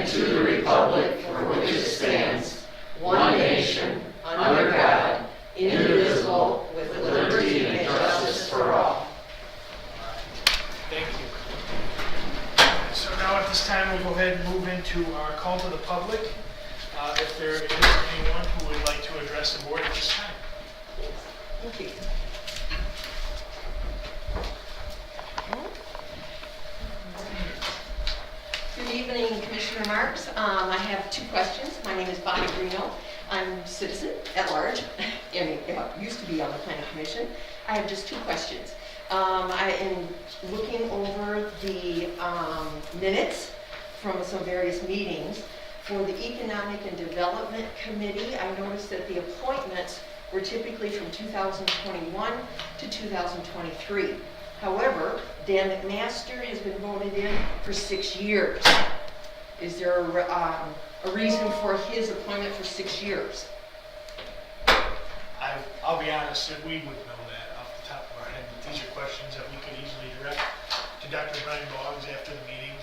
and to the republic for which it stands, one nation, under God, indivisible, with liberty and justice for all. Thank you. So now at this time, we'll go ahead and move into our call to the public. If there is anyone who would like to address the board at this time. Thank you. Good evening, Commissioner Marks. I have two questions. My name is Bonnie Greeno. I'm a citizen at large. I mean, used to be on the Planning Commission. I have just two questions. I am looking over the minutes from some various meetings. For the Economic and Development Committee, I noticed that the appointments were typically from 2021 to 2023. However, Dan McMaster has been voted in for 6 years. Is there a reason for his appointment for 6 years? I'll be honest, we wouldn't know that off the top of our head, but these are questions that we could easily direct to Dr. Brian Boggs after the meeting.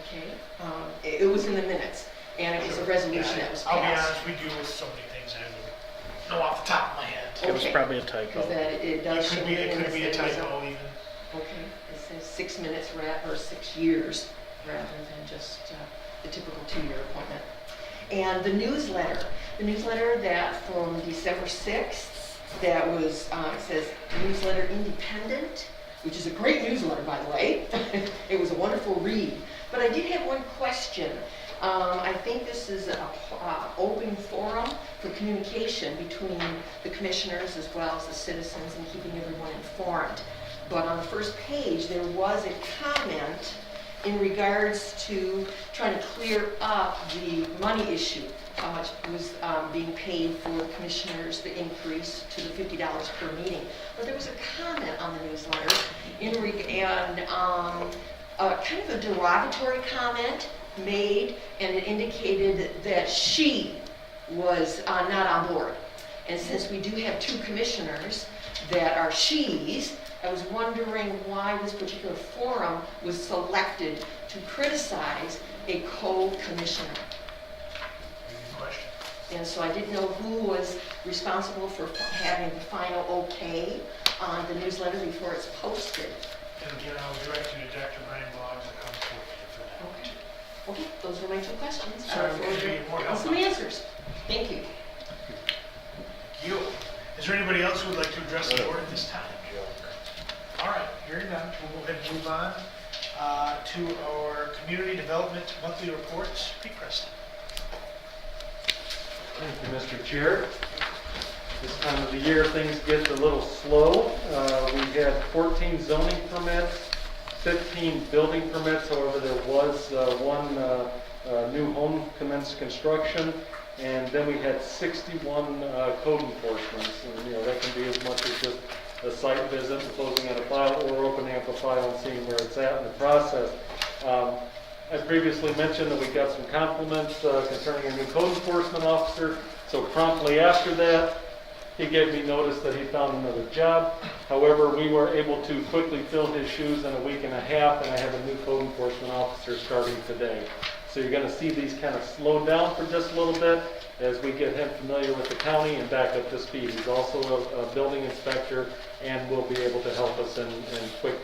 Okay, it was in the minutes, and it was a resolution that was passed. I'll be honest, we do with so many things I would know off the top of my head. Okay. It was probably a typo. Because it does It show could be in the a minutes typo even. Okay, it says 6 minutes or 6 years rather than just the typical 2-year appointment. And the newsletter that from December 6th, that was, it says newsletter independent, which is a great newsletter, by the way. It was a wonderful read. But I did have one question. I think this is an open forum for communication between the commissioners as well as the citizens and keeping everyone informed. But on the first page, there was a comment in regards to trying to clear up the money issue, how much was being paid for the commissioners, the increase to the $50 per meeting. But there was a comment on the newsletter and kind of a derogatory comment made, and it indicated that she was not on board. And since we do have 2 commissioners that are she's, I was wondering why this particular forum was selected to criticize a co-commissioner. Good question. And so I didn't know who was responsible for having the final okay on the newsletter before it's posted. And again, I'll direct you to Dr. Brian Boggs that comes forward for that. Okay. Okay, those were my 2 questions. Sorry, we could be more helpful. Some answers. Thank you. You. Is there anybody else who would like to address the board at this time? All right, hearing none, we'll go ahead and move on to our community development monthly reports. Pete Preston. Thank you, Mr. Chair. This time of the year, things get a little slow. We had 14 zoning permits, 15 building permits. However, there was one new home commenced construction, and then we had 61 code enforcements. And, that can be as much as just a site visit and closing out a file or opening up a file and seeing where it's at in the process. I previously mentioned that we got some compliments concerning a new code enforcement officer. So promptly after that, he gave me notice that he found another job. However, we were able to quickly fill his shoes in a week and a half, and I have a new code enforcement officer starting today. So you're going to see these kind of slow down for just a little bit as we get him familiar with the county and back up to speed. He's also a building inspector and will be able to help us in quick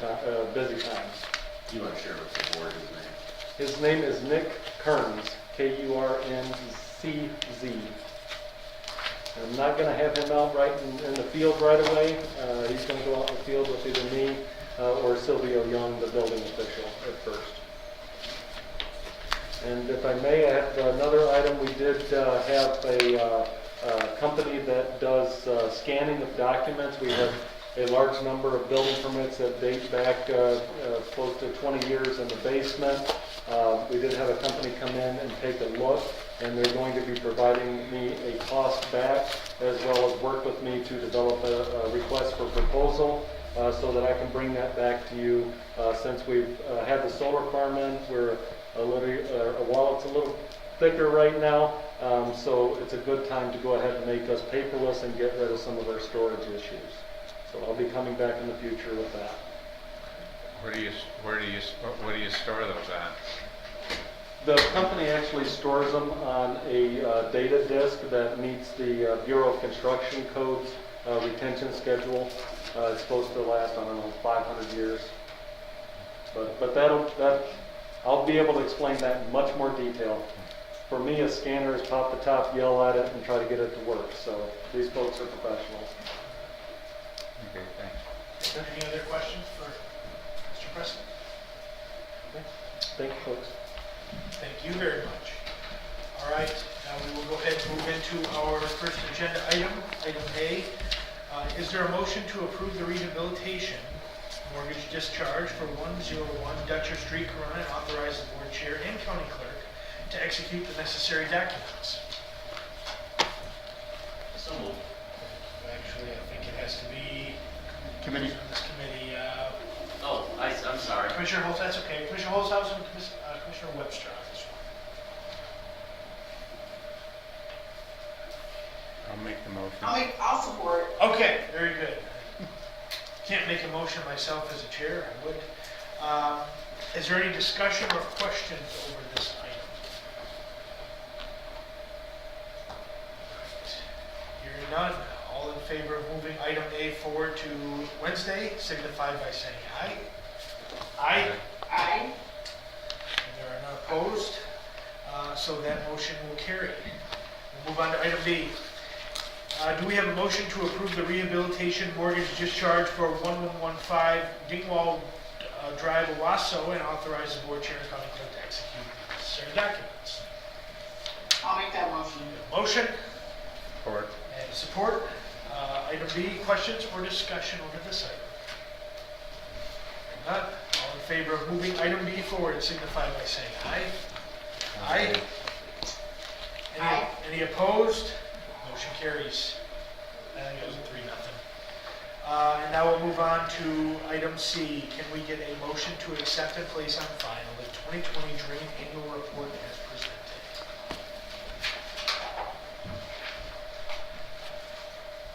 busy times. You want to share with the board his name? His name is Nick Kearns, Kurncz. I'm not going to have him out right in the field right away. He's going to go out in the field with either me or Silvio Young, the building official, at first. And if I may, I have another item. We did have a company that does scanning of documents. We have a large number of building permits that date back close to 20 years in the basement. We did have a company come in and take a look, and they're going to be providing me a cost back as well as work with me to develop a request for proposal so that I can bring that back to you. Since we've had the solar farm in, we're while it's a little thicker right now, so it's a good time to go ahead and make us paperless and get rid of some of our storage issues. So I'll be coming back in the future with that. What do you store those at? The company actually stores them on a data disk that meets the Bureau of Construction Code's retention schedule. It's supposed to last, I don't know, 500 years. But I'll be able to explain that in much more detail. For me, a scanner is pop the top, yell at it, and try to get it to work. So these folks are professionals. Okay, thanks. Any other questions for Mr. Preston? Thank you, folks. Thank you very much. All right, now we will go ahead and move into our first agenda item, item A. Is there a motion to approve the rehabilitation mortgage discharge for 101 Dutcher Street, Corona, and authorize the board chair and county clerk to execute the necessary documents? So moved. Actually, I think it has to be Committee. on this committee. I'm sorry. Commissioner Holtz, that's okay. Commissioner Holtzhausen and Commissioner Webster on this one. I'll make the motion. I'll support. Okay, very good. Can't make a motion myself as a chair, I would. Is there any discussion or questions over this item? Hearing none, all in favor of moving item A forward to Wednesday, signify by saying aye. Aye. Aye. And there are none opposed, so that motion will carry. We'll move on to item B. Do we have a motion to approve the rehabilitation mortgage discharge for 1115 Dingwall Drive, Owasso, and authorize the board chair and county clerk to execute the necessary documents? I'll make that motion. Motion Support. and support. Item B, questions or discussion over this item? None. All in favor of moving item B forward, signify by saying aye. Aye. Aye. Any opposed? Motion carries. I think it was 3-0. And now we'll move on to item C. Can we get a motion to accept and place on file the 2020 Drain Annual Report as presented?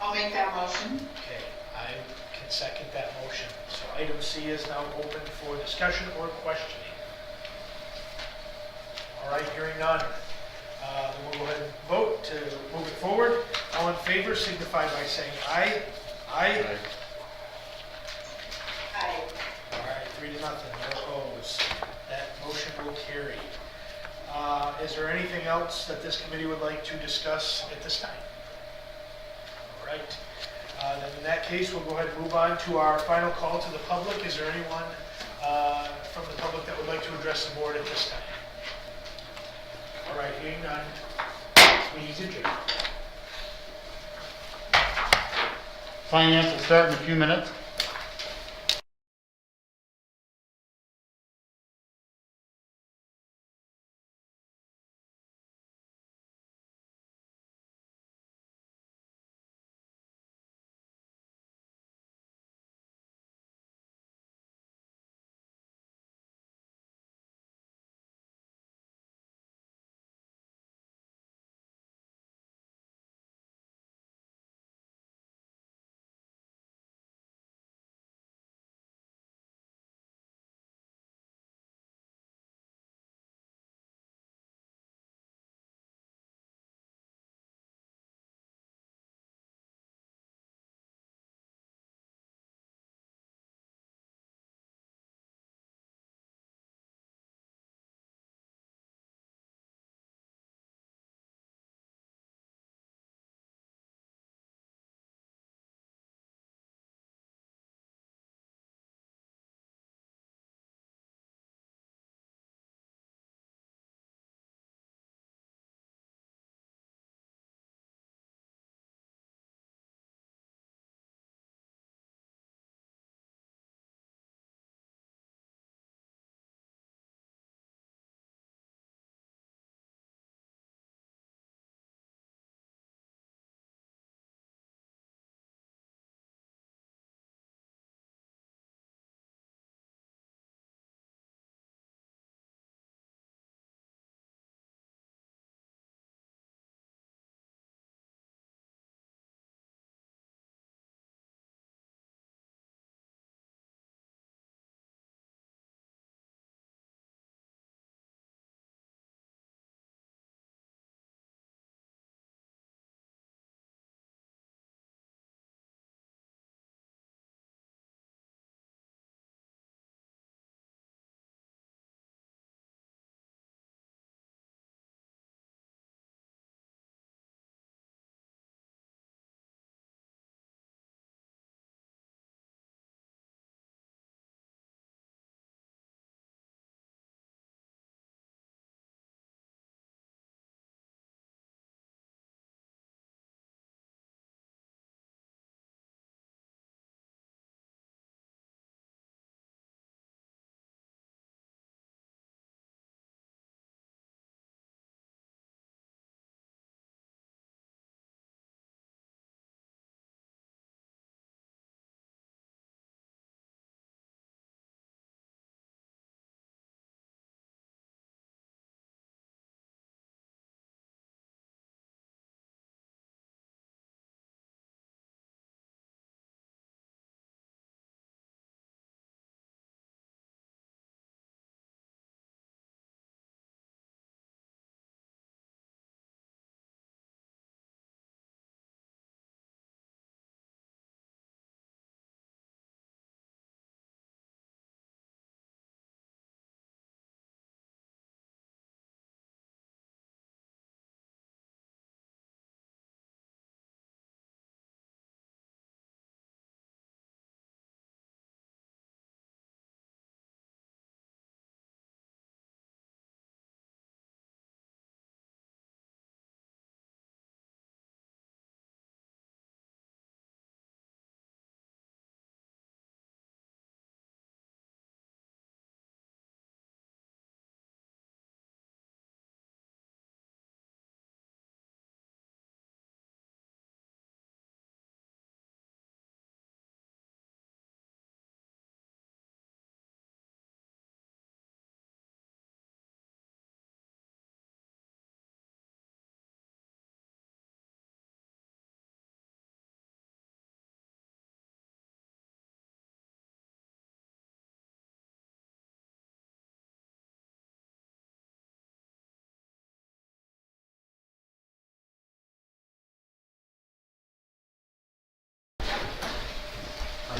I'll make that motion. Okay, I can second that motion. So item C is now open for discussion or questioning. All right, hearing none. Then we'll go ahead and vote to move it forward. All in favor signify by saying aye. Aye. Aye. All right, 3-0, no opposed. That motion will carry. Is there anything else that this committee would like to discuss at this time? All right. Then in that case, we'll go ahead and move on to our final call to the public. Is there anyone from the public that would like to address the board at this time? All right, hearing none, meeting's adjourned. Finance will start in a few minutes.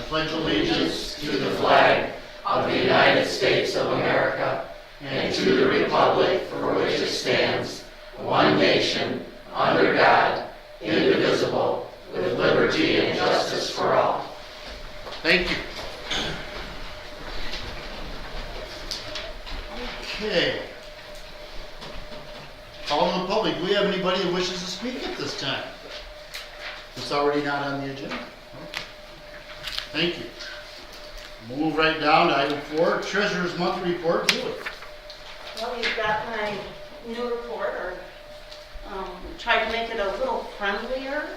pledge allegiance to the flag of the United States of America and to the republic for which it stands, one nation, under God, indivisible, with liberty and justice for all. Thank you. Okay. Call to the public. Do we have anybody that wishes to speak at this time? It's already not on the agenda? Okay. Thank you. Move right down to item 4, Treasurer's Monthly Report. Julie. Well, you've got my new report, or tried to make it a little friendlier,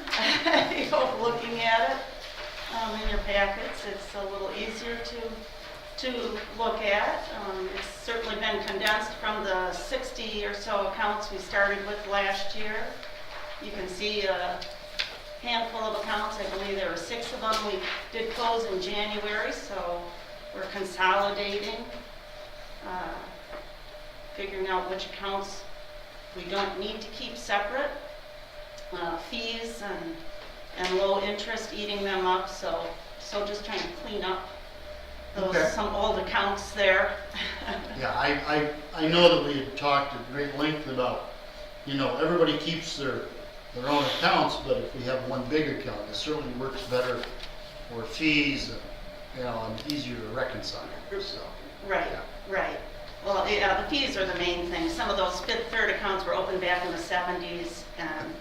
looking at it in your packets. It's a little easier to look at. It's certainly been condensed from the 60 or so accounts we started with last year. You can see a handful of accounts. I believe there were 6 of them we did close in January, so we're consolidating, figuring out which accounts we don't need to keep separate. Fees and low interest eating them up, so just trying to clean up those Okay. some old accounts there. Yeah, I know that we had talked at great length about, everybody keeps their own accounts, but if we have one big account, it certainly works better for fees and easier to reconcile. So, Right, yeah. right. Well, yeah, the fees are the main thing. Some of those third accounts were opened back in the 70s, and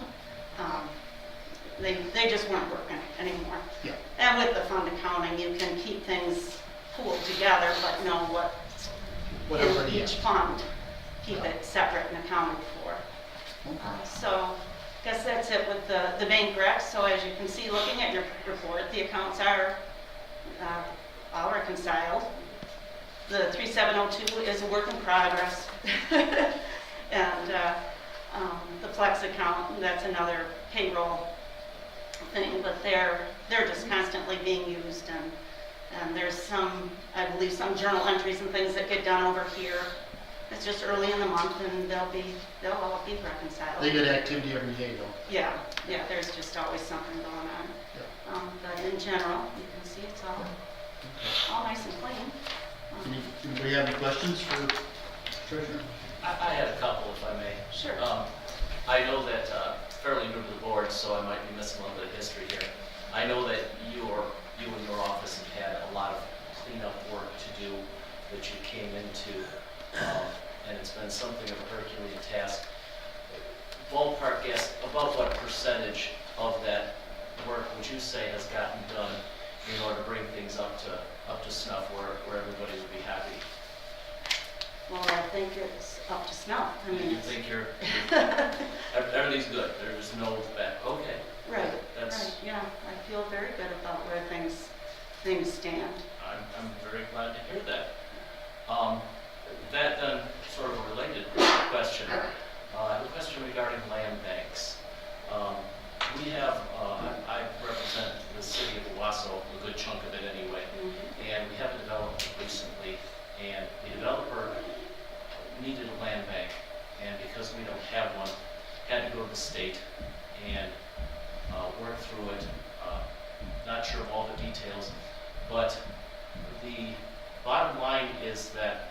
they just weren't working anymore. Yeah. And with the fund accounting, you can keep things pooled together, but know what What in everybody each has. fund, keep it separate and accounted for. Okay. So, guess that's it with the bank recs. So as you can see, looking at your report, the accounts are all reconciled. The 3702 is a work in progress. And the flex account, that's another payroll thing, but they're just constantly being used, and there's some, I believe, some journal entries and things that get done over here. It's just early in the month, and they'll all be reconciled. They get activity every day, though. Yeah, there's just always something going on. Yeah. But in general, you can see it's all nice and clean. Anybody have any questions for Treasurer? I had a couple, if I may. Sure. I know that fairly new to the board, so I might be missing a little bit of history here. I know that you and your office have had a lot of cleanup work to do that you came into, and it's been something of a Herculean task. Ballpark guess, about what percentage of that work would you say has gotten done in order to bring things up to snuff where everybody would be happy? Well, I think it's up to snuff. I mean, You think everything's good, there's no bad, okay. right, That's, yeah, I feel very good about where things stand. I'm very glad to hear that. That then, sort of a related question. I have a question regarding land banks. We have, I represent the city of Owasso, a good chunk of it anyway, and we have a development recently, and the developer needed a land bank, and because we don't have one, had to go to the state and work through it. Not sure of all the details, but the bottom line is that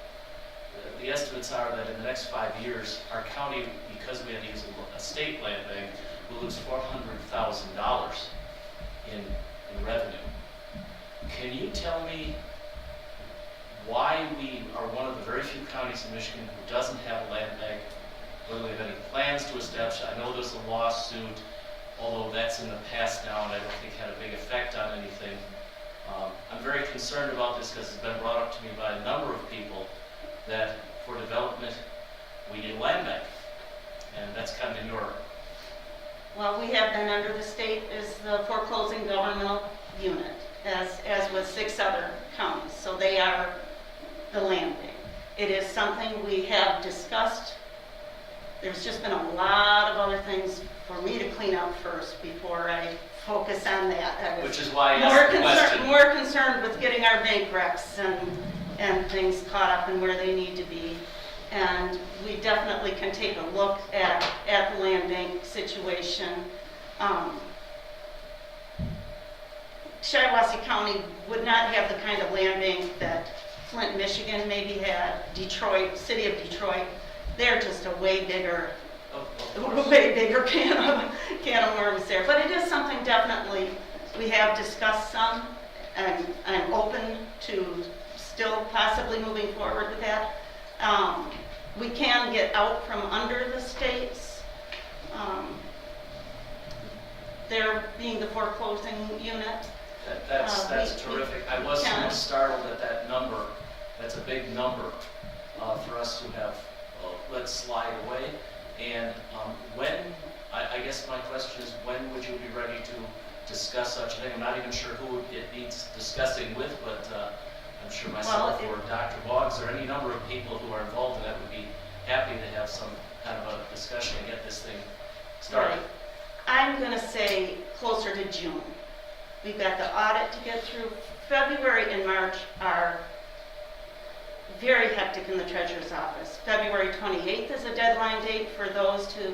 the estimates are that in the next 5 years, our county, because we had to use a state land bank, will lose $400,000 in revenue. Can you tell me why we are one of the very few counties in Michigan who doesn't have a land bank, whether we have any plans to establish? I know there's a lawsuit, although that's in the past now and I don't think had a big effect on anything. I'm very concerned about this because it's been brought up to me by a number of people that for development, we need a land bank. And that's kind of in your... Well, we have been under the state as the foreclosing governmental unit, as with 6 other counties. So they are the land bank. It is something we have discussed. There's just been a lot of other things for me to clean up first before I focus on that. I was Which is why I asked the question. more concerned with getting our bank recs and things caught up in where they need to be. And we definitely can take a look at the land bank situation. Shiawassee County would not have the kind of land bank that Flint, Michigan maybe had, Detroit, city of Detroit. They're just a way bigger can of worms there. But it is something definitely we have discussed some, and I'm open to still possibly moving forward with that. We can get out from under the states. There being the foreclosing unit. That's we terrific. I was can. somewhat startled at that number. That's a big number for us to have let slide away. And when, I guess my question is, when would you be ready to discuss such a thing? I'm not even sure who it needs discussing with, but I'm sure myself or Dr. Boggs or any number of people who are involved in that would be happy to have some kind of a discussion and get this thing started. Right. I'm going to say closer to June. We've got the audit to get through. February and March are very hectic in the treasurer's office. February 28th is a deadline date for those to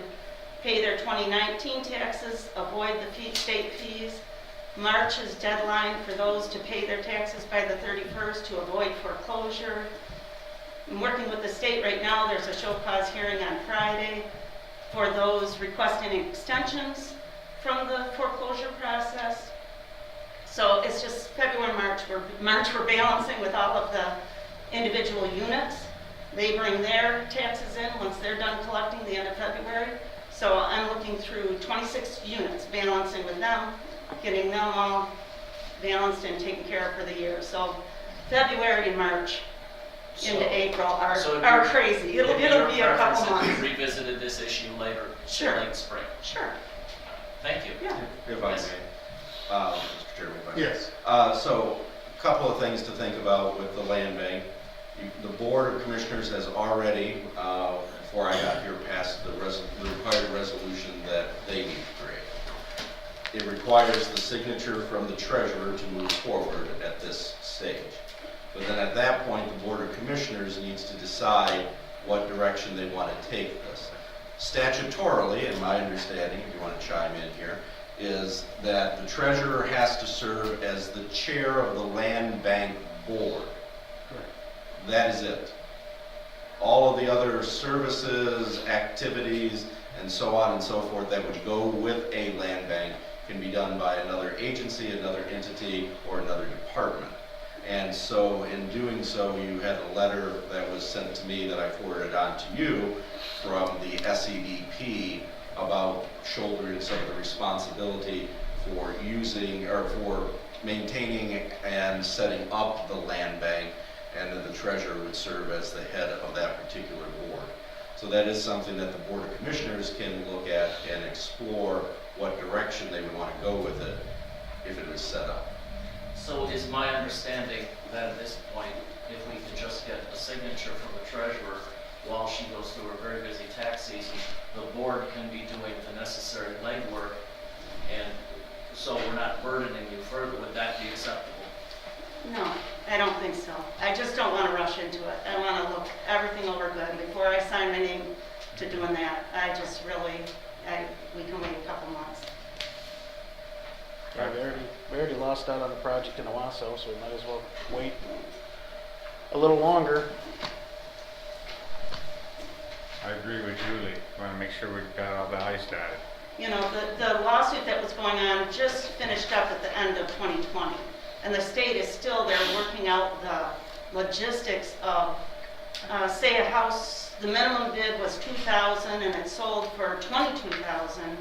pay their 2019 taxes, avoid the state fees. March is deadline for those to pay their taxes by the 31st to avoid foreclosure. I'm working with the state right now. There's a show cause hearing on Friday for those requesting extensions from the foreclosure process. So it's just February, March. We're balancing with all of the individual units. They bring their taxes in once they're done collecting the end of February. So I'm looking through 26 units, balancing with them, getting them all balanced and taken care of for the year. So February and March into April are crazy. It'll be a couple months. We revisited this issue later, Sure. late spring. Sure. Thank you. Yeah. If I Yes. may, Mr. Chairman. if I may. Yes. So, a couple of things to think about with the land bank. The Board of Commissioners has already, before I got here, passed the required resolution that they need to create. It requires the signature from the treasurer to move forward at this stage. But then at that point, the Board of Commissioners needs to decide what direction they want to take this. Statutorily, in my understanding, if you want to chime in here, is that the treasurer has to serve as the chair of the land bank board. That is it. All of the other services, activities, and so on and so forth that would go with a land bank can be done by another agency, another entity, or another department. And so in doing so, you had a letter that was sent to me that I forwarded on to you from the SEDP about shouldering some of the responsibility for using or for maintaining and setting up the land bank, and then the treasurer would serve as the head of that particular board. So that is something that the Board of Commissioners can look at and explore what direction they would want to go with it if it was set up. So is my understanding that at this point, if we could just get a signature from the treasurer while she goes through her very busy tax season, the board can be doing the necessary legwork, and so we're not burdening you further. Would that be acceptable? No, I don't think so. I just don't want to rush into it. I want to look everything over good. And before I sign my name to doing that, I just really, we can wait a couple months. Yeah, we already lost out on the project in Owasso, so we might as well wait a little longer. I agree with Julie. Want to make sure we've got all the i's dotted. You know, the lawsuit that was going on just finished up at the end of 2020. And the state is still there working out the logistics of, say a house, the minimum bid was $2,000 and it sold for $22,000.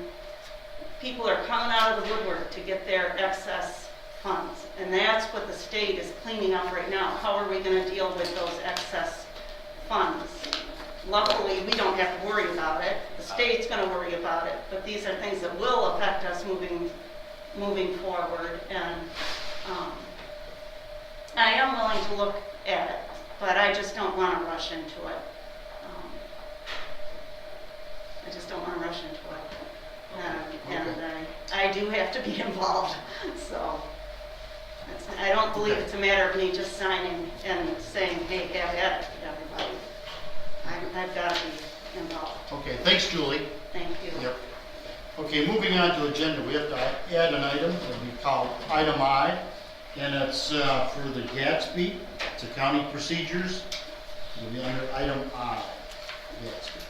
People are coming out of the woodwork to get their excess funds. And that's what the state is cleaning up right now. How are we going to deal with those excess funds? Luckily, we don't have to worry about it. The state's going to worry about it. But these are things that will affect us moving forward. And I am willing to look at it, but I just don't want to rush into it. I just don't want to rush into it. And I do have to be involved. So I don't believe it's a matter of me just signing and saying, hey, have at it, everybody. I've got to be involved. Okay, thanks, Julie. Thank you. Yep. Okay, moving on to agenda, we have to add an item that we call item I, and it's for the Gatsby, it's accounting procedures. It'll be under item I, Gatsby.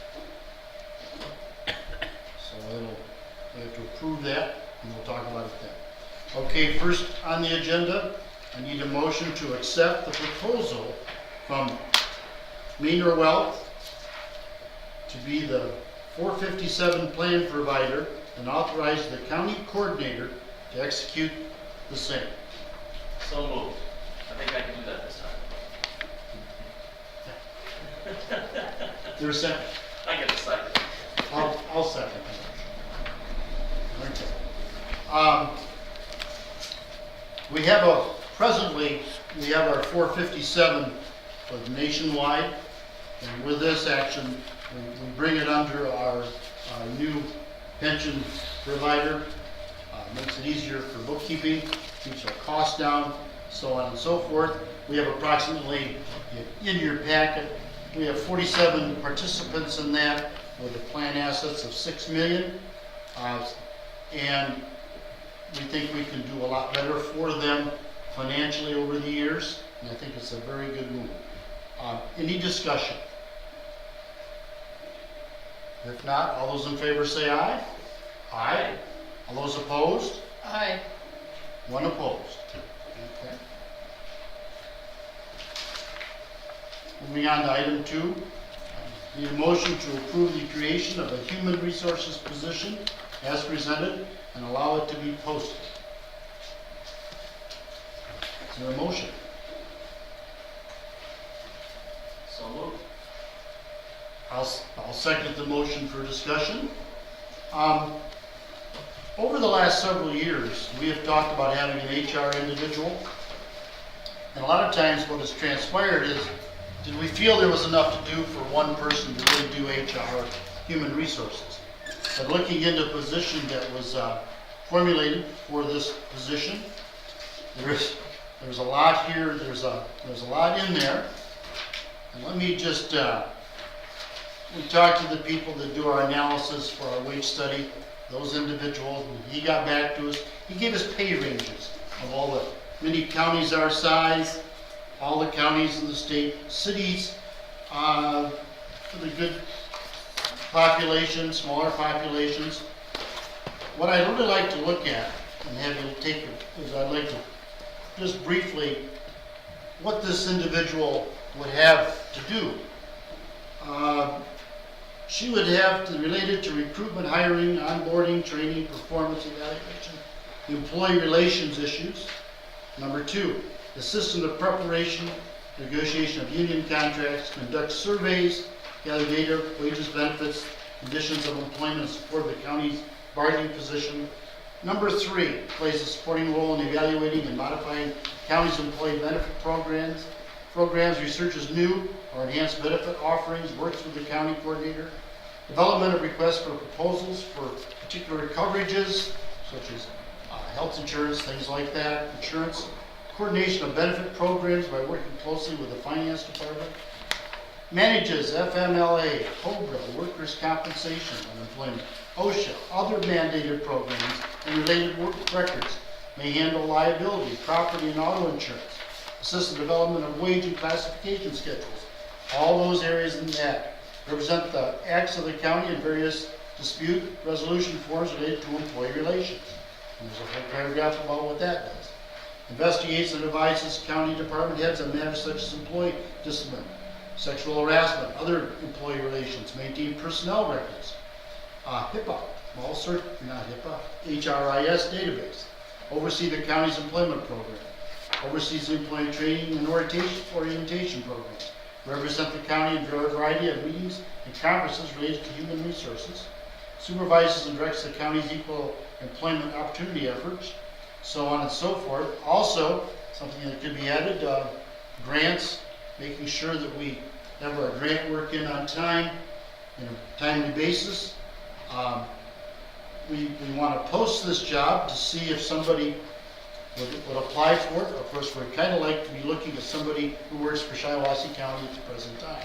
So we have to approve that, and we'll talk about it then. Okay, first on the agenda, I need a motion to accept the proposal from Meaner Wealth to be the 457 plan provider and authorize the county coordinator to execute the same. So moved. I think I can do that this time. There's a second. I get a second. I'll second. We have presently, we have our 457 for nationwide, and with this action, we bring it under our new pension provider. Makes it easier for bookkeeping, keeps our costs down, so on and so forth. We have approximately, in your packet, we have 47 participants in that with a plan assets of $6 million. And we think we can do a lot better for them financially over the years, and I think it's a very good move. Any discussion? If not, all those in favor say aye. Aye. All those opposed? Aye. One opposed. Okay. Moving on to item 2. Need a motion to approve the creation of a human resources position as presented and allow it to be posted. Is there a motion? So moved. I'll second the motion for discussion. Over the last several years, we have talked about having an HR individual. And a lot of times what has transpired is, did we feel there was enough to do for one person to really do HR, human resources? But looking into a position that was formulated for this position, there's a lot here, there's a lot in there. And let me just, we talked to the people that do our analysis for our wage study, those individuals, and he got back to us. He gave us pay ranges of all the many counties our size, all the counties in the state, cities, for the good population, smaller populations. What I'd really like to look at, and have you take it, is I'd like to just briefly, what this individual would have to do. She would have to relate it to recruitment, hiring, onboarding, training, performance evaluation, employee relations issues. Number 2, assist in the preparation, negotiation of union contracts, conduct surveys, gather data, wages, benefits, conditions of employment, and support the county's bargaining position. Number 3, plays a supporting role in evaluating and modifying county's employee benefit programs, researches new or enhanced benefit offerings, works with the county coordinator, development of requests for proposals for particular coverages, such as health insurance, things like that, insurance, coordination of benefit programs by working closely with the finance department, manages FMLA, COBRA, workers' compensation, unemployment, OSHA, other mandated programs, and related work records, may handle liability, property, and auto insurance, assist the development of wage and classification schedules. All those areas in that represent the acts of the county and various dispute resolution forms related to employee relations. And there's a whole paragraph about what that does. Investigates and advises county department heads on matters such as employee discipline, sexual harassment, other employee relations, maintain personnel records, HIPAA, not HIPAA, HRIS database, oversee the county's employment program, oversees the employee training and orientation programs, represent the county in a variety of meetings and conferences related to human resources, supervises and directs the county's equal employment opportunity efforts, so on and so forth. Also, something that could be added, grants, making sure that we have our grant work in on time, in a timely basis. We want to post this job to see if somebody would apply for it. Of course, we're kind of like to be looking at somebody who works for Shiawassee County at the present time.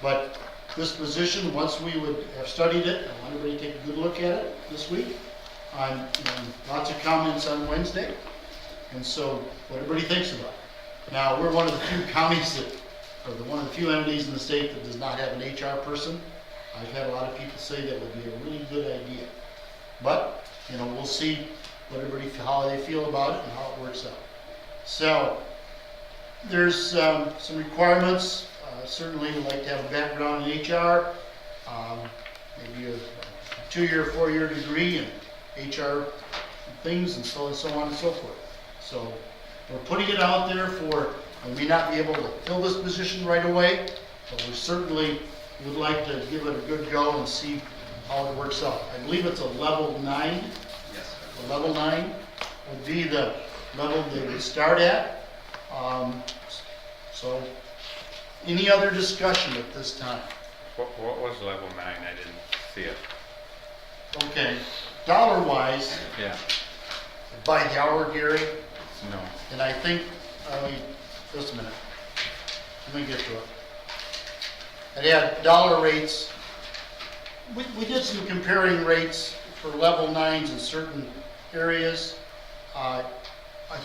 But this position, once we would have studied it, I want everybody to take a good look at it this week. And lots of comments on Wednesday, and so what everybody thinks about it. Now, we're one of the few counties that, or one of the few entities in the state that does not have an HR person. I've had a lot of people say that would be a really good idea. But, we'll see what everybody, how they feel about it and how it works out. So, there's some requirements. Certainly, we'd like to have a background in HR, maybe a 2-year, 4-year degree in HR things, and so on and so forth. So, we're putting it out there for, we may not be able to fill this position right away, but we certainly would like to give it a good go and see how it works out. I believe it's a level 9. Yes. A level 9 would be the level they would start at. So, any other discussion at this time? What was level 9? I didn't see it. Okay, dollar-wise, Yeah, by the hour, Gary, no. and I think, just a minute. Let me get to it. It had dollar rates. We did some comparing rates for level 9s in certain areas. A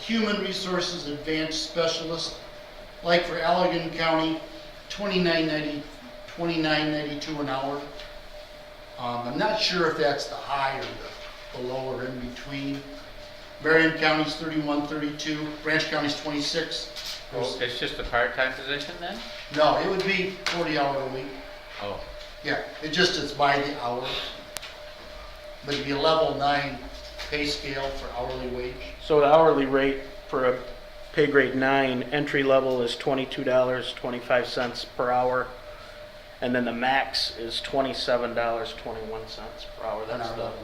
human resources advanced specialist, like for Allegan County, $29.92 an hour. I'm not sure if that's the high or the low or in between. Marion County's $31.32, Branch County's $26. Oh, it's just a part-time position then? No, it would be 40 hour a week. Oh, Yeah, it's by the hours. But it'd be a level 9 pay scale for hourly wage. So the hourly rate for a pay grade 9 entry level is $22.25 per hour, and then the max is $27.21 per hour.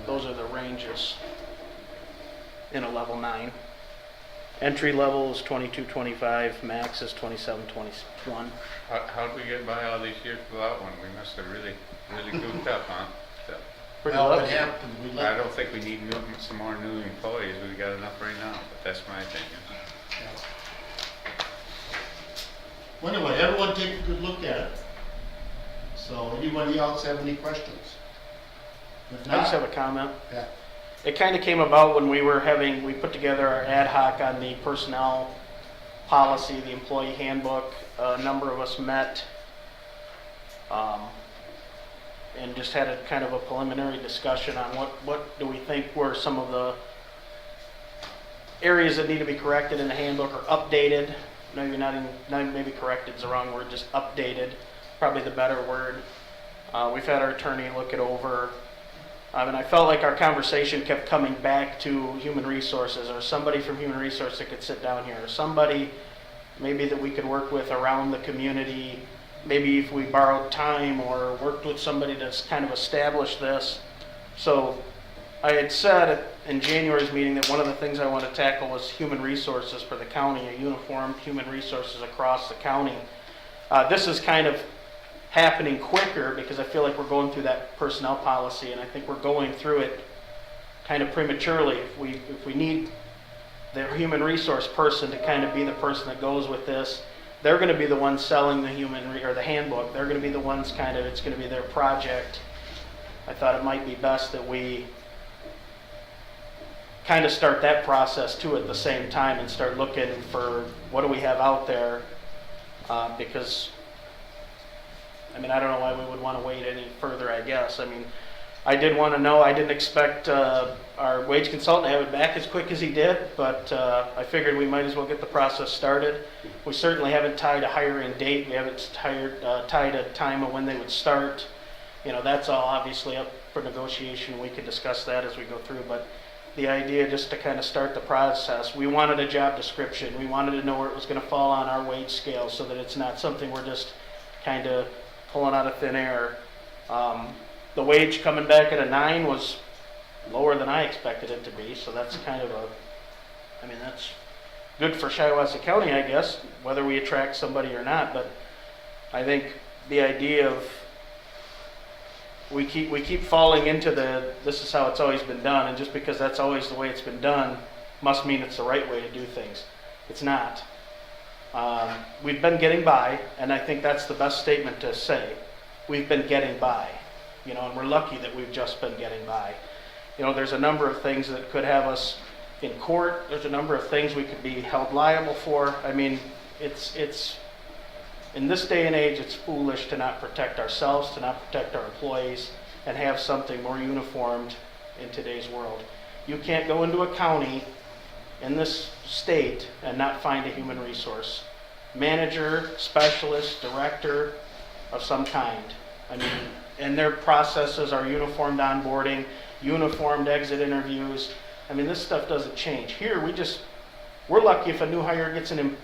Those are the ranges in a level 9. Entry level is $22.25, max is $27.21. how did we get by all these years without one? We must have really goofed up, huh? So, Pretty Well, what lucky. happened, we I let, don't think we need some more new employees. We've got enough right now, but that's my opinion. well, anyway, everyone take a good look at it. So, anybody else have any questions? If I not, just have a comment. yeah. It kind of came about when we put together our ad hoc on the personnel policy, the employee handbook. A number of us met and just had a kind of a preliminary discussion on what do we think were some of the areas that need to be corrected in the handbook or updated. Maybe maybe corrected is the wrong word, just updated, probably the better word. We've had our attorney look it over. And I felt like our conversation kept coming back to human resources, or somebody from human resources that could sit down here, or somebody maybe that we could work with around the community, maybe if we borrowed time or worked with somebody to kind of establish this. So I had said in January's meeting that one of the things I want to tackle was human resources for the county, a uniform human resources across the county. This is kind of happening quicker because I feel like we're going through that personnel policy, and I think we're going through it kind of prematurely. If we need the human resource person to kind of be the person that goes with this, they're going to be the ones selling the the handbook. They're going to be the ones it's going to be their project. I thought it might be best that we kind of start that process too at the same time and start looking for what do we have out there, because I don't know why we would want to wait any further, I guess. I did want to know, I didn't expect our wage consultant to have it back as quick as he did, but I figured we might as well get the process started. We certainly haven't tied a hiring date. We haven't tied a time of when they would start. That's all obviously up for negotiation. We could discuss that as we go through, but the idea just to kind of start the process. We wanted a job description. We wanted to know where it was going to fall on our wage scale so that it's not something we're just kind of pulling out of thin air. The wage coming back at a 9 was lower than I expected it to be, so that's kind of that's good for Shiawassee County, I guess, whether we attract somebody or not. But I think the idea of we keep falling into this is how it's always been done, and just because that's always the way it's been done must mean it's the right way to do things. It's not. We've been getting by, and I think that's the best statement to say. we've been getting by, you know, and we're lucky that we've just been getting by. You know, there's a number of things that could have us in court. There's a number of things we could be held liable for. I mean, it's in this day and age, it's foolish to not protect ourselves, to not protect our employees, and have something more uniformed in today's world. You can't go into a county in this state and not find a human resource manager, specialist, director of some kind. I mean, and their processes are uniformed onboarding, uniformed exit interviews. I mean, this stuff doesn't change. Here, we're lucky if a new hire gets an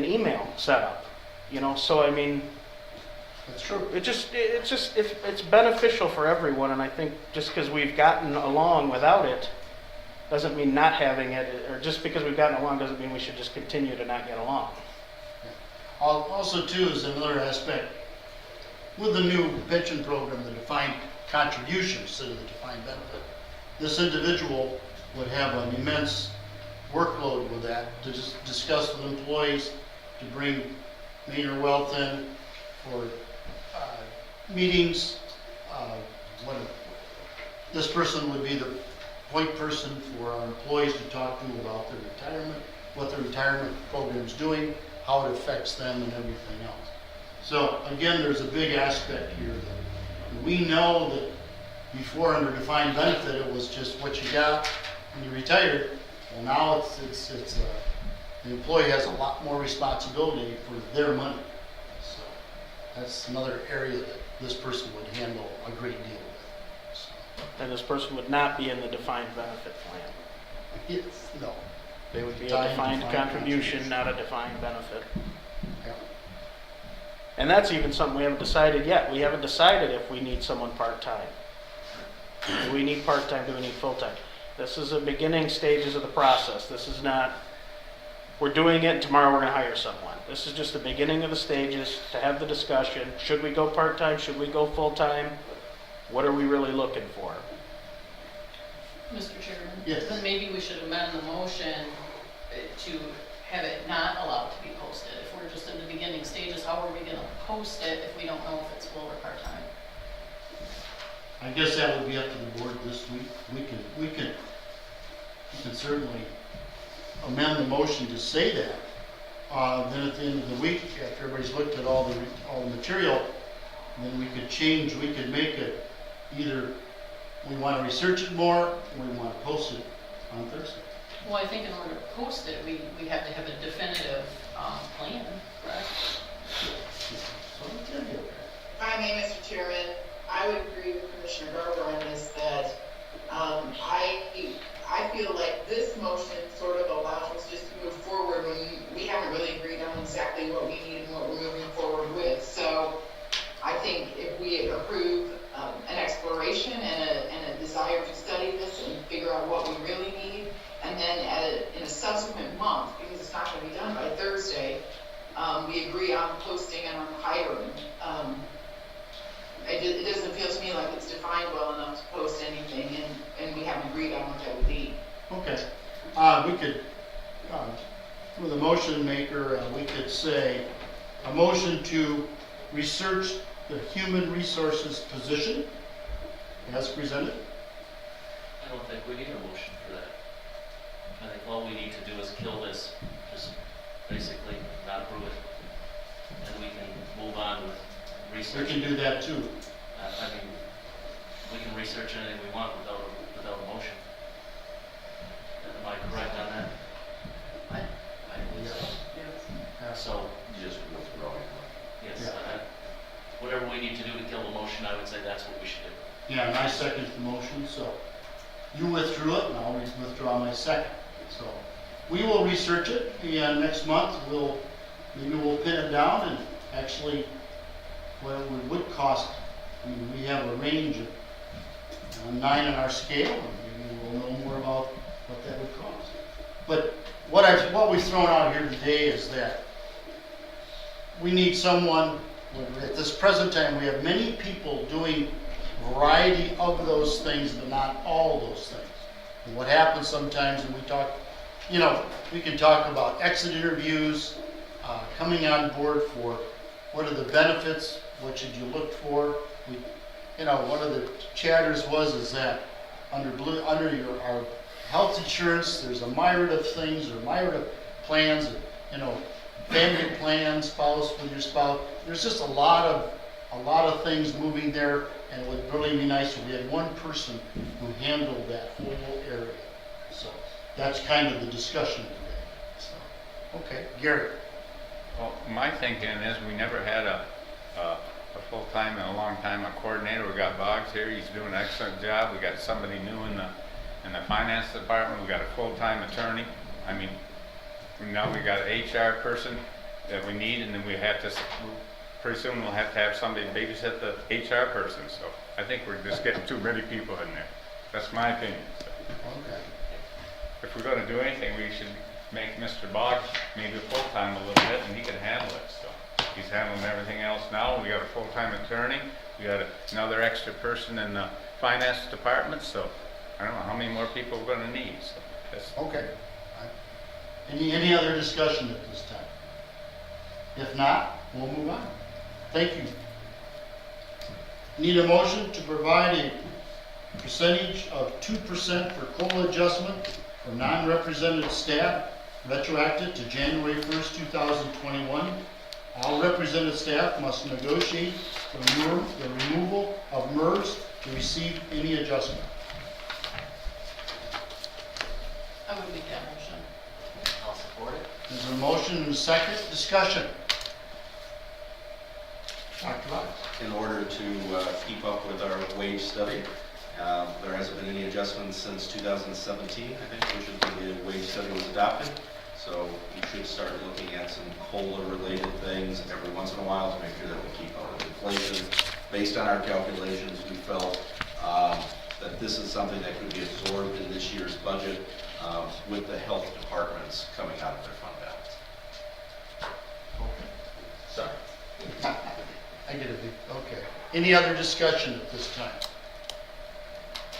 email set up, you know. So I mean, That's true. it's beneficial for everyone, and I think just because we've gotten along without it doesn't mean not having it, or just because we've gotten along doesn't mean we should just continue to not get along. Also, too, is another aspect, with the new pension program, the defined contribution instead of the defined benefit, this individual would have an immense workload with that, to just discuss with employees, to bring Mainer Wealth in for meetings. This person would be the point person for our employees to talk to about their retirement, what the retirement program's doing, how it affects them and everything else. So again, there's a big aspect here that we know that before under defined benefit, it was just what you got when you retired. Well, now the employee has a lot more responsibility for their money. So that's another area that this person would handle a great deal with. So, And this person would not be in the defined benefit plan. no. They would be a defined contribution, not a defined benefit. Yeah. And that's even something we haven't decided yet. We haven't decided if we need someone part-time. Do we need part-time? Do we need full-time? This is the beginning stages of the process. This is not, we're doing it and tomorrow we're going to hire someone. This is just the beginning of the stages to have the discussion. Should we go part-time? Should we go full-time? What are we really looking for? Mr. Chairman? Yes. Then maybe we should amend the motion to have it not allowed to be posted. If we're just in the beginning stages, how are we gonna post it if we don't know if it's full or part-time? I guess that would be up to the board this week. We can certainly amend the motion to say that. Then at the end of the week, after everybody's looked at all the material, then we could change, we could make it either we want to research it more, or we want to post it on Thursday. Well, I think in order to post it, we have to have a definitive plan, correct? So we can do that. If I may, Mr. Chairman, I would agree with Commissioner Garber on this, that I feel like this motion sort of allows us just to move forward when we haven't really agreed on exactly what we need and what we're moving forward with. So I think if we approve an exploration and a desire to study this and figure out what we really need, and then in a subsequent month, because it's not going to be done by Thursday, we agree on posting and on hiring. It doesn't feel to me like it's defined well enough to post anything, and we haven't agreed on what that would be. Okay. We could, with a motion maker, we could say a motion to research the human resources position as presented. I don't think we need a motion for that. I think all we need to do is kill this, just basically not approve it. And we can move on with We research. can do that too. I mean, we can research anything we want without a motion. Am I correct on that? I believe so. So, Just withdrawing. yes, Yeah. whatever we need to do to kill the motion, I would say that's what we should do. Yeah, and I second the motion, so you withdrew it, and I'll withdraw my second. So we will research it, and next month maybe we'll pin it down and actually what it would cost. I mean, we have a range of 9 on our scale, and maybe we'll know more about what that would cost. But what we've thrown out here today is that we need someone, at this present time, we have many people doing a variety of those things, but not all those things. And what happens sometimes, and we talk, we can talk about exit interviews, coming on board for what are the benefits what should you look for? We, you know, one of the chatters is that under our health insurance, there's a myriad of things, or myriad of plans, you know, family plans, spouse with your spouse. There's just a lot of things moving there, and it would really be nice if we had one person who handled that whole area. So that's kind of the discussion today. So, okay, Gary. Well, my thinking is we never had a full-time in a long time, a coordinator. We got Boggs here, he's doing an excellent job. We got somebody new in the finance department. We got a full-time attorney. I mean, now we got an HR person that we need, and then we have to, pretty soon we'll have to have somebody babysit the HR person. So I think we're just getting too many people in there. That's my opinion. So Okay. if we're gonna do anything, we should make Mr. Boggs maybe full-time a little bit, and he can handle it. So he's handling everything else now. We got a full-time attorney. We got another extra person in the finance department. So I don't know how many more people we're gonna need. So that's Okay. Any other discussion at this time? If not, we'll move on. Thank you. Need a motion to provide a percentage of 2% for COLA adjustment for non-represented staff retroactive to January 1st, 2021. All represented staff must negotiate the removal of MERS to receive any adjustment. I would make that motion. I'll support it. There's a motion and a second. Discussion. Dr. Boggs. In order to keep up with our wage study, there hasn't been any adjustments since 2017, I think, which is when the wage study was adopted. So we should start looking at some COLA-related things every once in a while to make sure that we keep up with inflation. Based on our calculations, we felt that this is something that could be absorbed in this year's budget with the health departments coming out of their fund balance. Sorry. I get it. Okay. Any other discussion at this time?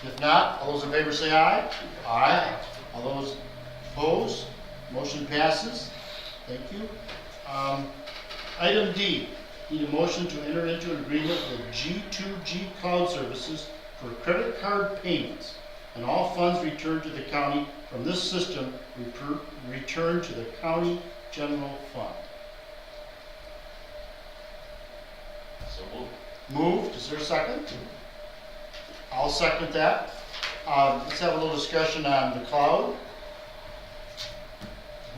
If not, all those in favor say aye. Aye. All those opposed? Motion passes. Thank you. Item D, need a motion to enter into an agreement with G2G Cloud Services for credit card payments, and all funds returned to the county from this system return to the county general fund. So moved. Moved, is there a second? I'll second that. Let's have a little discussion on the cloud.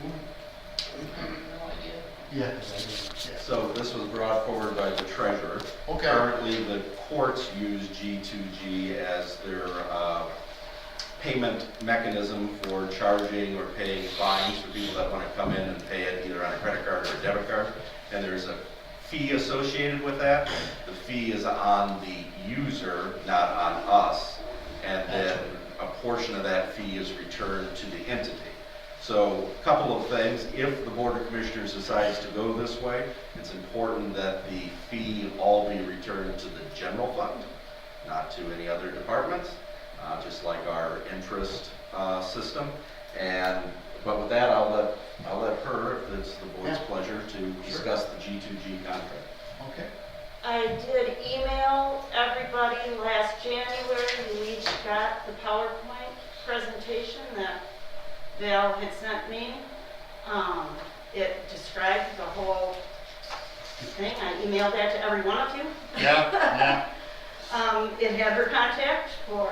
No idea. Yeah. So this was brought forward by the treasurer. Okay. Currently, the courts use G2G as their payment mechanism for charging or paying fines for people that want to come in and pay it either on a credit card or a debit card. And there's a fee associated with that. The fee is on the user, not on us. And then a portion of that fee is returned to the entity. So a couple of things, if the Board of Commissioners decides to go this way, it's important that the fee all be returned to the general fund, not to any other departments, just like our interest system. But with that, I'll let her, if it's the board's pleasure, to discuss the G2G contract. Okay. I did email everybody last January, who each got the PowerPoint presentation that Val had sent me. It described the whole thing. I emailed that to every one of you. Yeah. It had her contact for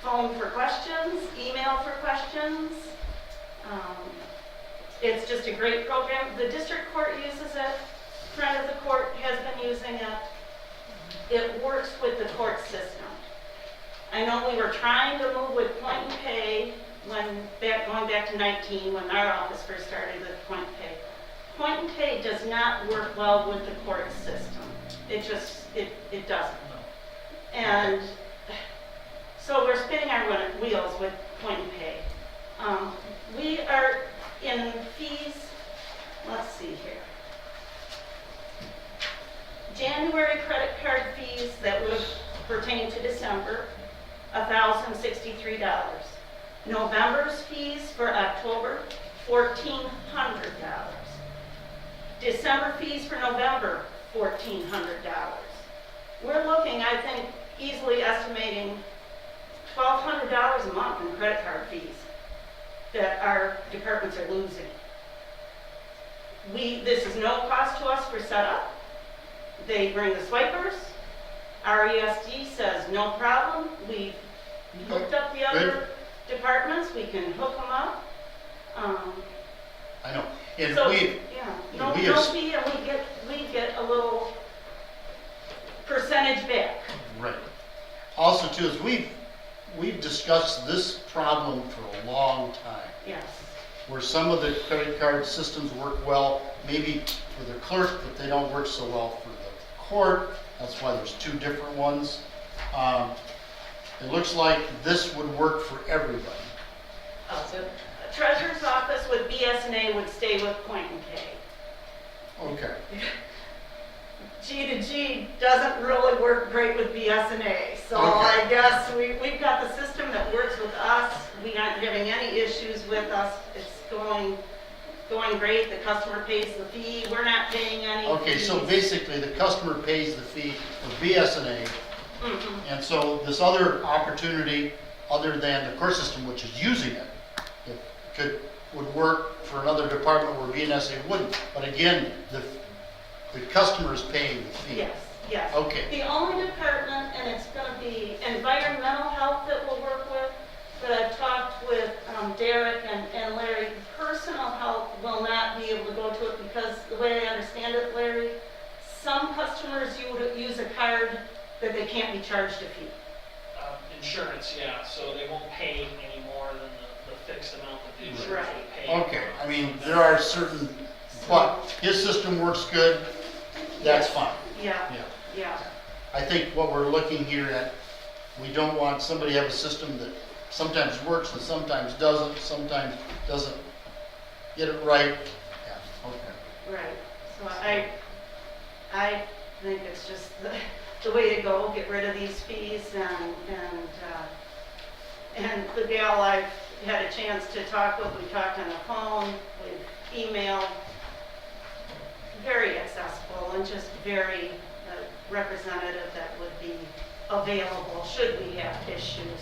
phone for questions, email for questions. It's just a great program. The district court uses it. Friend of the court has been using it. It works with the court system. I know we were trying to move with point and pay going back to 19, when our office first started with point and pay. Point and pay does not work well with the court system. It doesn't. And so we're spinning our wheels with point and pay. We are in fees, let's see here. January credit card fees that would pertain to December, $1,063. November's fees for October, $1,400. December fees for November, $1,400. we're looking, I think, easily estimating $1,200 a month in credit card fees that our departments are losing. This is no cost to us for setup. They bring the swipers. RESD says no problem. We've hooked up the other departments. We can hook them up. I know. And So, we, yeah, we no have- fee, and we get a little percentage back. right. Also too, is we've discussed this problem for a long time, Yes. where some of the credit card systems work well, maybe for the clerk, but they don't work so well for the court. That's why there's two different ones. It looks like this would work for everybody. The treasurer's office with BS&A would stay with Point and K. Okay. G to G doesn't really work great with BS&A. So Okay. I guess we've got the system that works with us. We aren't having any issues with us. It's going great. The customer pays the fee. We're not paying any Okay, so fees. basically the customer pays the fee for BS&A, Mhm. and so this other opportunity, other than the court system, which is using it, would work for another department where BNSA wouldn't. But again, the customer is paying the fee. Yes, yes. Okay. The only department, and it's going to be environmental health that we'll work with, but I've talked with Derek and Larry, personal health will not be able to go to it because the way I understand it, Larry, some customers use a card that they can't be charged a fee. Insurance, yeah, so they won't pay any more than the fixed amount that the insurance Right. would pay. Okay, I mean, there are certain, but his system works good, that's fine. Yeah, Yeah. yeah. I think what we're looking here at, we don't want somebody to have a system that sometimes works and sometimes doesn't get it right. Yeah, okay. Right, so I think it's just the way to go, get rid of these fees and the gal I've had a chance to talk with, we talked on the phone, we've emailed, very accessible and just very representative that would be available should we have issues.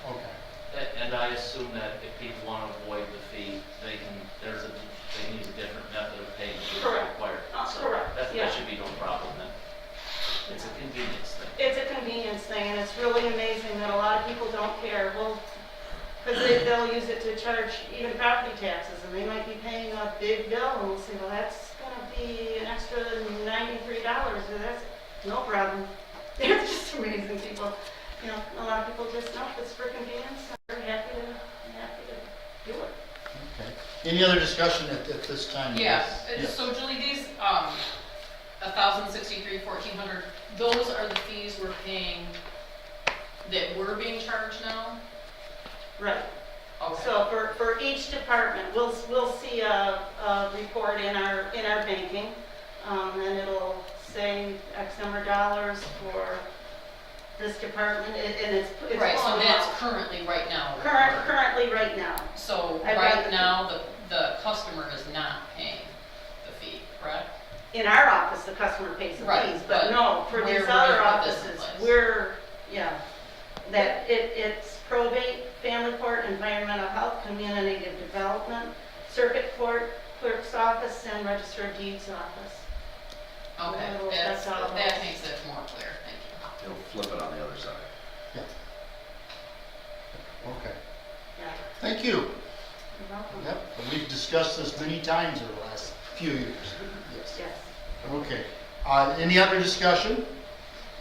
Okay. And I assume that if people want to avoid the fee, they need a different method of paying if Correct. required. So Correct, that yeah. should be no problem then. It's a convenience thing. It's a convenience thing, and it's really amazing that a lot of people don't care. Well, because they'll use it to charge even property taxes, and they might be paying a big bill, and we'll say, well, that's going to be an extra $93. So that's no problem. It's just amazing. People, you know, a lot of people just know it's for convenience. They're happy to do it. Okay. Any other discussion at this time? Yeah, Yes. so Julie, these, 1,063, 1,400, those are the fees we're paying that we're being charged now? Right. Okay. So for each department, we'll see a report in our banking, and it'll say X number of dollars for this department, and it's Right, so going that's up. currently right now. Currently right now. So I'd rather- right now, the customer is not paying the fee, correct? In our office, the customer pays the Right, fees, but but no, for where these we other put this in offices, place. it's probate, family court, environmental health, community development, circuit court, clerk's office, and register of deeds office. Okay, Well, that's all that those. makes it more clear, thank you. It'll flip it on the other side. Okay. Yeah, Thank you. you're welcome. Yep, and we've discussed this many times over the last few years. Yes. Yes. Okay. Any other discussion?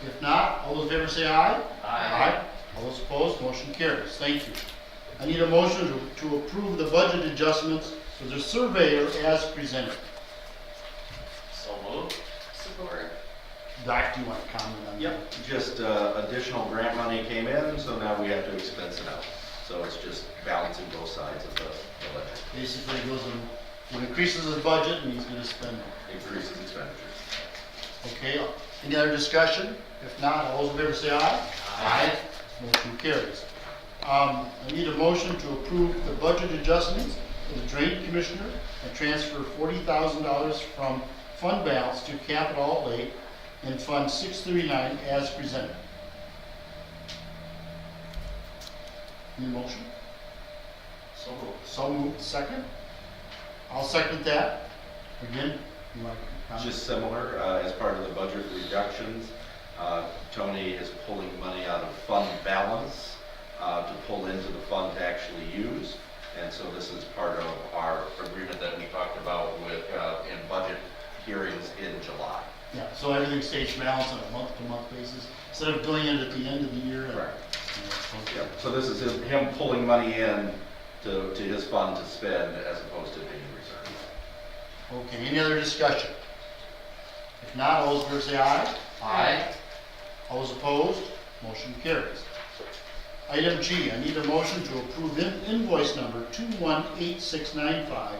If not, all those in favor say aye. Aye. All those opposed, motion carries. Thank you. I need a motion to approve the budget adjustments for the surveyor as presented. So moved. Support. Doc, do you want to comment on that? Yep, just additional grant money came in, so now we have to expense it out. So it's just balancing both sides of the budget, Basically, he goes and increases his budget and he's going to spend it. increases expenditures. Okay, any other discussion? If not, all those in favor say aye. Aye. Motion carries. I need a motion to approve the budget adjustments for the drain commissioner and transfer $40,000 from fund balance to capital outlay in Fund 639 as presented. Need a motion? So moved. So moved. Second? I'll second that. Again, you want to comment? Just similar, as part of the budget reductions, Tony is pulling money out of fund balance to pull into the fund to actually use. And so this is part of our agreement that we talked about with, in budget hearings in July. Yeah, so everything stays balanced on a month-to-month basis, instead of doing it at the end of the year. Correct. Okay. Yeah, so this is him pulling money in to his fund to spend as opposed to being reserved. Okay, any other discussion? If not, all those in favor say aye. Aye. All those opposed, motion carries. Item G, I need a motion to approve invoice number 218695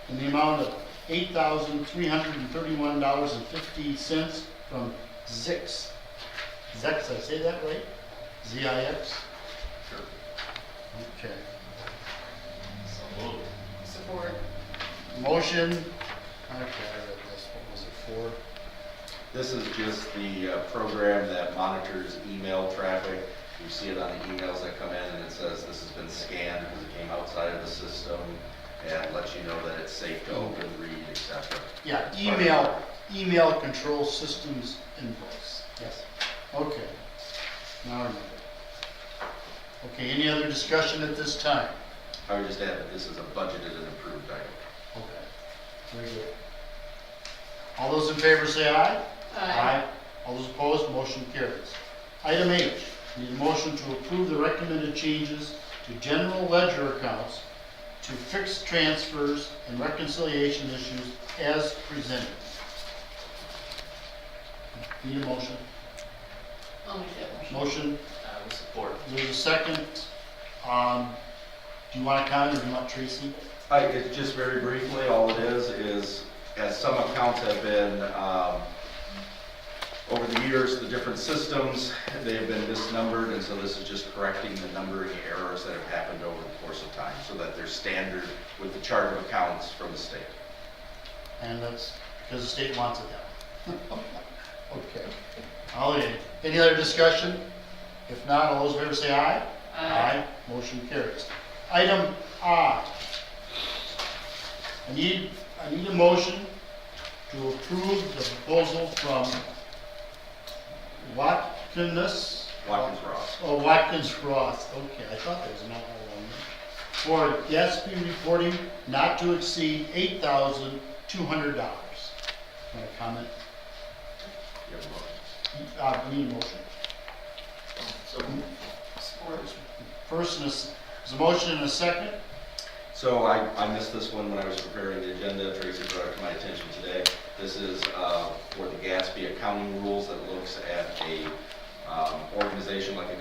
in the amount of $8,331.50 from Zix. Zix, I say that right? Z-I-X? Sure. Okay. Support. Motion, okay, I read this, what was it for? This is just the program that monitors email traffic. You see it on the emails that come in and it says this has been scanned because it came outside of the system and lets you know that it's safe to open, read, etc. Yeah, email control systems invoice. Yes. Okay. Now I remember. Okay, any other discussion at this time? I would just add that this is a budgeted and approved item. Okay. Very good. All those in favor say aye. All those opposed, motion carries. Item H, need a motion to approve the recommended changes to general ledger accounts to fixed transfers and reconciliation issues as presented. Need a motion? I'll make that motion. Motion, With support. there's a second. Do you want to comment or do you want Tracy? It's just very briefly, all it is as some accounts have been, over the years, the different systems, they have been misnumbered, and so this is just correcting the numbering errors that have happened over the course of time, so that they're standard with the chart of accounts from the state. And that's because the state wants it that way. Okay. Any other discussion? If not, all those in favor say aye. Aye. Motion carries. Item I. I need a motion to approve the proposal from Watkins Watkins-Ross. Oh, Watkins Ross. Okay, I thought there was an alcohol on there. For Gatsby reporting not to exceed $8,200. Want to comment? You have a motion? Need a motion. So Support. First, there's a motion and a second. So I missed this one when I was preparing the agenda. Tracy brought it to my attention today. This is for the Gatsby accounting rules that looks at a organization like a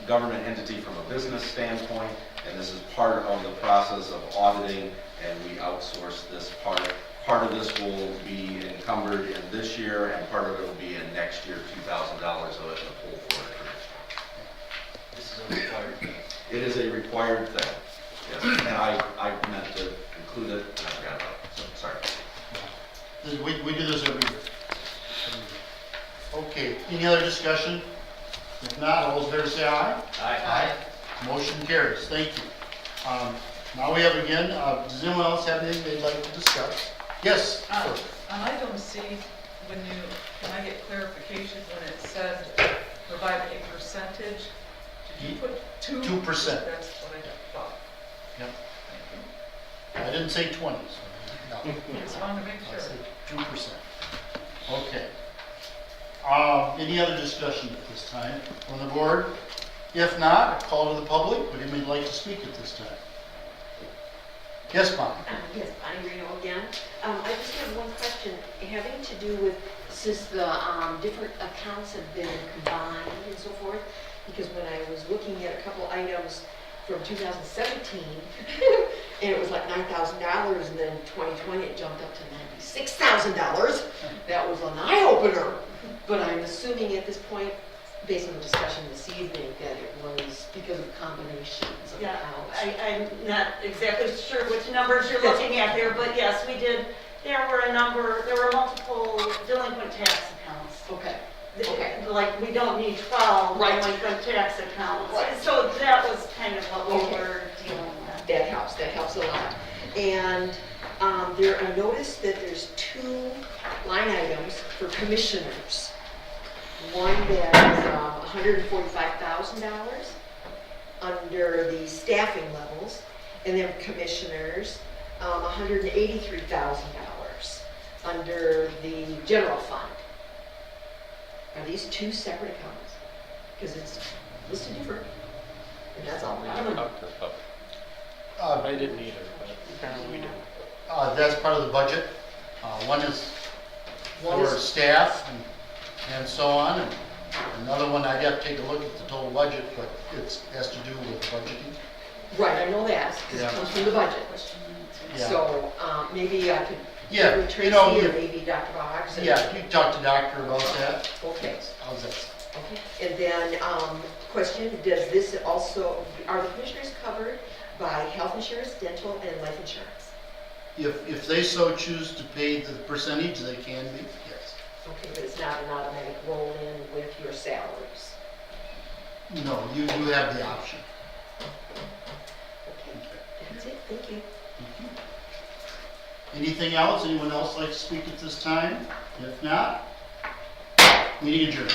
government entity from a business standpoint, and this is part of the process of auditing, and we outsource this part. Part of this will be encumbered in this year, and part of it will be in next year, $2,000 of it in a pull forward for next year. this is a required thing. It is a required thing, yes, and I meant to include it, and I forgot about it, so sorry. We do this every year. Okay, any other discussion? If not, all those in favor say aye. Aye. Motion carries. Thank you. Now we have again, does anyone else have anything they'd like to discuss? Yes, sir. On item C, can I get clarification when it says provide a percentage? Did you put 2%? 2%. That's what I thought. Yep. I didn't say 20, so no. Just wanted to make I sure. said 2%. Okay. Any other discussion at this time from the board? If not, a call to the public. Would anybody like to speak at this time? Yes, Bonnie? Yes, Bonnie Reno again. I just have one question having to do with, since the different accounts have been combined and so forth, because when I was looking at a couple items from 2017, and it was like $9,000, and then in 2020 it jumped up to $96,000. That was an eye-opener. But I'm assuming at this point, based on the discussion this evening, that it was because of combinations of Yeah, accounts. I'm not exactly sure which numbers you're looking at there, but yes, we did. There were multiple delinquent tax accounts Okay. Okay. Like, we don't need 12 Right. going from tax accounts. Right. So that was kind of what we Okay. were dealing with. That helps a lot. And I noticed that there's 2 line items for commissioners. One that is $145,000 under the staffing levels, and then commissioners, $183,000 under the general fund. Are these 2 separate accounts? Because it's listed different. And that's all. I don't know. I didn't either, but apparently we do. That's part of the budget. One is One for is- staff and so on. And another one, I'd have to take a look at the total budget, but it has to do with budgeting. Right, I know that, because Yeah. it comes from the budget. Yeah. So maybe I could, Yeah, maybe Tracy you know, or maybe Dr. Boggs. Yeah, you can talk to doctor about that. Okay, How's that? okay. And then, question, does this also, are the commissioners covered by health insurance, dental, and life insurance? If they so choose to pay the percentage, they can be, yes. Okay, but it's not an automatic roll-in with your salaries? No, you have the option. Okay, that's it, thank you. Anything else? Anyone else like to speak at this time? If not, meeting adjourned.